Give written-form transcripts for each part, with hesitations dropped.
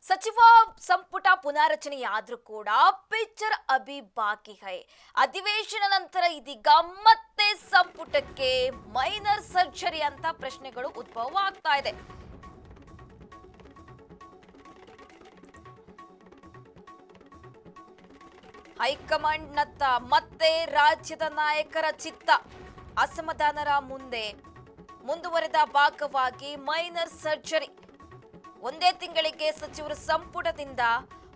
ಸಚಿವ ಸಂಪುಟ ಪುನಾರಚನೆಯಾದ್ರೂ ಕೂಡ ಪಿಕ್ಚರ್ ಅಭಿ ಬಾಕಿ ಹೈ. ಅಧಿವೇಶನ ನಂತರ ಇದೀಗ ಮತ್ತೆ ಸಂಪುಟಕ್ಕೆ ಮೈನರ್ ಸರ್ಜರಿ ಅಂತ ಪ್ರಶ್ನೆಗಳು ಉದ್ಭವ ಆಗ್ತಾ ಇದೆ. ಹೈಕಮಾಂಡ್ ನತ್ತ ಮತ್ತೆ ರಾಜ್ಯದ ನಾಯಕರ ಚಿತ್ತ. ಅಸಮಾಧಾನರ ಮುಂದೆ ಮುಂದುವರೆದ ಭಾಗವಾಗಿ ಮೈನರ್ ಸರ್ಜರಿ. ಒಂದೇ ತಿಂಗಳಿಗೆ ಸಚಿವರು ಸಂಪುಟದಿಂದ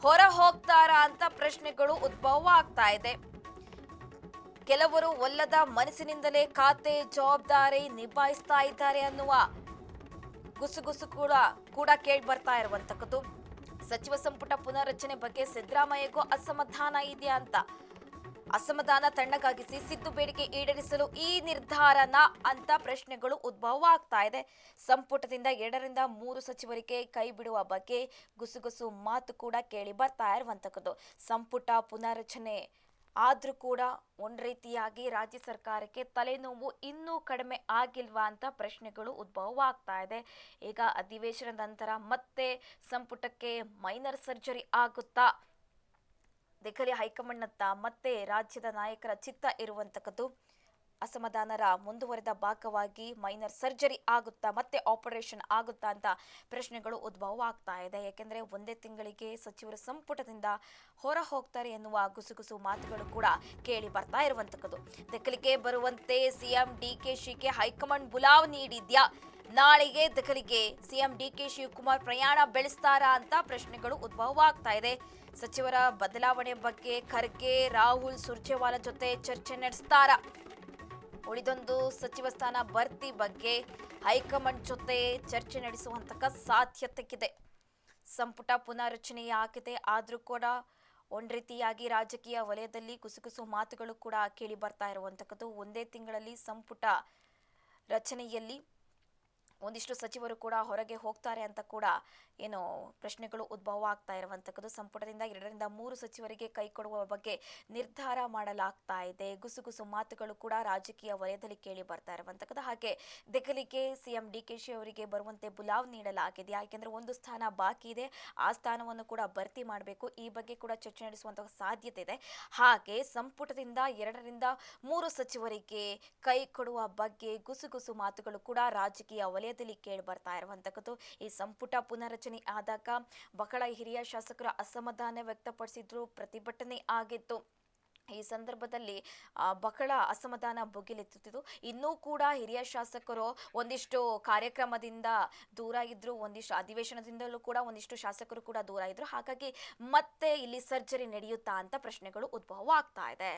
ಹೊರ ಹೋಗ್ತಾರಾ ಅಂತ ಪ್ರಶ್ನೆಗಳು ಉದ್ಭವ ಆಗ್ತಾ ಇದೆ. ಕೆಲವರು ಒಲ್ಲದ ಮನಸ್ಸಿನಿಂದಲೇ ಖಾತೆ ಜವಾಬ್ದಾರಿ ನಿಭಾಯಿಸ್ತಾ ಇದ್ದಾರೆ ಅನ್ನುವ ಗುಸುಗುಸು ಕೂಡ ಕೇಳಿ ಬರ್ತಾ ಇರುವಂತಕ್ಕದ್ದು. ಸಚಿವ ಸಂಪುಟ ಪುನರ್ರಚನೆ ಬಗ್ಗೆ ಸಿದ್ದರಾಮಯ್ಯಗೂ ಅಸಮಾಧಾನ ಇದೆಯಾ ಅಂತ. ಅಸಮಾಧಾನ ತಣ್ಣಗಾಗಿಸಿ ಸಿದ್ದು ಬೇಡಿಕೆ ಈಡೇರಿಸಲು ಈ ನಿರ್ಧಾರನ ಅಂತ ಪ್ರಶ್ನೆಗಳು ಉದ್ಭವ ಆಗ್ತಾ ಇದೆ. ಸಂಪುಟದಿಂದ 2 ರಿಂದ 3 ಸಚಿವರಿಗೆ ಕೈ ಬಿಡುವ ಬಗ್ಗೆ ಗುಸುಗುಸು ಮಾತು ಕೂಡ ಕೇಳಿ ಬರ್ತಾ ಇರುವಂತಕ್ಕದ್ದು. ಸಂಪುಟ ಪುನರ್ರಚನೆ ಆದ್ರೂ ಕೂಡ ಒಂದ್ ರೀತಿಯಾಗಿ ರಾಜ್ಯ ಸರ್ಕಾರಕ್ಕೆ ತಲೆನೋವು ಇನ್ನೂ ಕಡಿಮೆ ಆಗಿಲ್ವಾ ಅಂತ ಪ್ರಶ್ನೆಗಳು ಉದ್ಭವ ಆಗ್ತಾ ಇದೆ. ಈಗ ಅಧಿವೇಶನದ ನಂತರ ಮತ್ತೆ ಸಂಪುಟಕ್ಕೆ ಮೈನರ್ ಸರ್ಜರಿ ಆಗುತ್ತಾ? ದೆಹಲಿ ಹೈಕಮಾಂಡ್ನತ್ತ ಮತ್ತೆ ರಾಜ್ಯದ ನಾಯಕರ ಚಿತ್ತ ಇರುವಂತಕ್ಕದ್ದು. ಅಸಮಾಧಾನರ ಮುಂದುವರೆದ ಭಾಗವಾಗಿ ಮೈನರ್ ಸರ್ಜರಿ ಆಗುತ್ತಾ, ಮತ್ತೆ ಆಪರೇಷನ್ ಆಗುತ್ತಾ ಅಂತ ಪ್ರಶ್ನೆಗಳು ಉದ್ಭವ ಆಗ್ತಾ ಇದೆ. ಯಾಕೆಂದ್ರೆ ಒಂದೇ ತಿಂಗಳಿಗೆ ಸಚಿವರು ಸಂಪುಟದಿಂದ ಹೊರ ಹೋಗ್ತಾರೆ ಎನ್ನುವ ಗುಸುಗುಸು ಮಾತುಗಳು ಕೂಡ ಕೇಳಿ ಬರ್ತಾ ಇರುವಂತಕ್ಕದ್ದು. ದೆಹಲಿಗೆ ಬರುವಂತೆ ಸಿಎಂ ಡಿಕೆಶಿಗೆ ಹೈಕಮಾಂಡ್ ಬುಲಾವ್ ನೀಡಿದ್ಯಾ? ನಾಳೆಗೆ ದೆಹಲಿಗೆ ಸಿಎಂ ಡಿಕೆ ಶಿವಕುಮಾರ್ ಪ್ರಯಾಣ ಬೆಳೆಸ್ತಾರಾ ಅಂತ ಪ್ರಶ್ನೆಗಳು ಉದ್ಭವ ಆಗ್ತಾ ಇದೆ. ಸಚಿವರ ಬದಲಾವಣೆ ಬಗ್ಗೆ ಖರ್ಗೆ, ರಾಹುಲ್ ಸುರ್ಜೇವಾಲಾ ಜೊತೆ ಚರ್ಚೆ ನಡೆಸ್ತಾರಾ? ಉಳಿದೊಂದು ಸಚಿವ ಸ್ಥಾನ ಭರ್ತಿ ಬಗ್ಗೆ ಹೈಕಮಾಂಡ್ ಜೊತೆ ಚರ್ಚೆ ನಡೆಸುವಂತಹ ಸಾಧ್ಯತೆ ಇದೆ. ಸಂಪುಟ ಪುನರ್ರಚನೆಯಾಗಿದೆ ಆದ್ರೂ ಕೂಡ ಒಂದ್ ರೀತಿಯಾಗಿ ರಾಜಕೀಯ ವಲಯದಲ್ಲಿ ಗುಸುಗುಸು ಮಾತುಗಳು ಕೂಡ ಕೇಳಿ ಬರ್ತಾ ಇರುವಂತಕ್ಕದ್ದು. ಒಂದೇ ತಿಂಗಳಲ್ಲಿ ಸಂಪುಟ ರಚನೆಯಲ್ಲಿ ಒಂದಿಷ್ಟು ಸಚಿವರು ಕೂಡ ಹೊರಗೆ ಹೋಗ್ತಾರೆ ಅಂತ ಕೂಡ ಏನು ಪ್ರಶ್ನೆಗಳು ಉದ್ಭವ ಆಗ್ತಾ ಇರುವಂತಕ್ಕದ್ದು. ಸಂಪುಟದಿಂದ 2 ರಿಂದ 3 ಸಚಿವರಿಗೆ ಕೈ ಕೊಡುವ ಬಗ್ಗೆ ನಿರ್ಧಾರ ಮಾಡಲಾಗ್ತಾ ಇದೆ. ಗುಸುಗುಸು ಮಾತುಗಳು ಕೂಡ ರಾಜಕೀಯ ವಲಯದಲ್ಲಿ ಕೇಳಿ ಬರ್ತಾ ಇರುವಂತಕ್ಕದ್ದು. ಹಾಗೆ ದೆಹಲಿಗೆ ಸಿಎಂ ಡಿಕೆಶಿ ಅವರಿಗೆ ಬರುವಂತೆ ಬುಲಾವ್ ನೀಡಲಾಗಿದೆ. ಯಾಕೆಂದ್ರೆ ಒಂದು ಸ್ಥಾನ ಬಾಕಿ ಇದೆ, ಆ ಸ್ಥಾನವನ್ನು ಕೂಡ ಭರ್ತಿ ಮಾಡಬೇಕು. ಈ ಬಗ್ಗೆ ಕೂಡ ಚರ್ಚೆ ನಡೆಸುವಂತಹ ಸಾಧ್ಯತೆ ಇದೆ. ಹಾಗೆ ಸಂಪುಟದಿಂದ 2 ರಿಂದ 3 ಸಚಿವರಿಗೆ ಕೈ ಕೊಡುವ ಬಗ್ಗೆ ಗುಸುಗುಸು ಮಾತುಗಳು ಕೂಡ ರಾಜಕೀಯ ವಲಯದಲ್ಲಿ ಕೇಳಿ ಬರ್ತಾ ಇರುವಂತಕ್ಕದ್ದು. ಈ ಸಂಪುಟ ಪುನರ್ರಚನೆ ಆದಾಗ ಬಹಳ ಹಿರಿಯ ಶಾಸಕರು ಅಸಮಾಧಾನ ವ್ಯಕ್ತಪಡಿಸಿದ್ರು, ಪ್ರತಿಭಟನೆ ಆಗಿತ್ತು. ಈ ಸಂದರ್ಭದಲ್ಲಿ ಬಹಳ ಅಸಮಾಧಾನ ಭುಗಿಲೆತ್ತುತ್ತಿದ್ದು. ಇನ್ನೂ ಕೂಡ ಹಿರಿಯ ಶಾಸಕರು ಒಂದಿಷ್ಟು ಕಾರ್ಯಕ್ರಮದಿಂದ ದೂರ ಇದ್ರು, ಒಂದಿಷ್ಟು ಅಧಿವೇಶನದಿಂದಲೂ ಕೂಡ ಒಂದಿಷ್ಟು ಶಾಸಕರು ಕೂಡ ದೂರ ಇದ್ರು. ಹಾಗಾಗಿ ಮತ್ತೆ ಇಲ್ಲಿ ಸರ್ಜರಿ ನಡೆಯುತ್ತಾ ಅಂತ ಪ್ರಶ್ನೆಗಳು ಉದ್ಭವ ಆಗ್ತಾ ಇದೆ.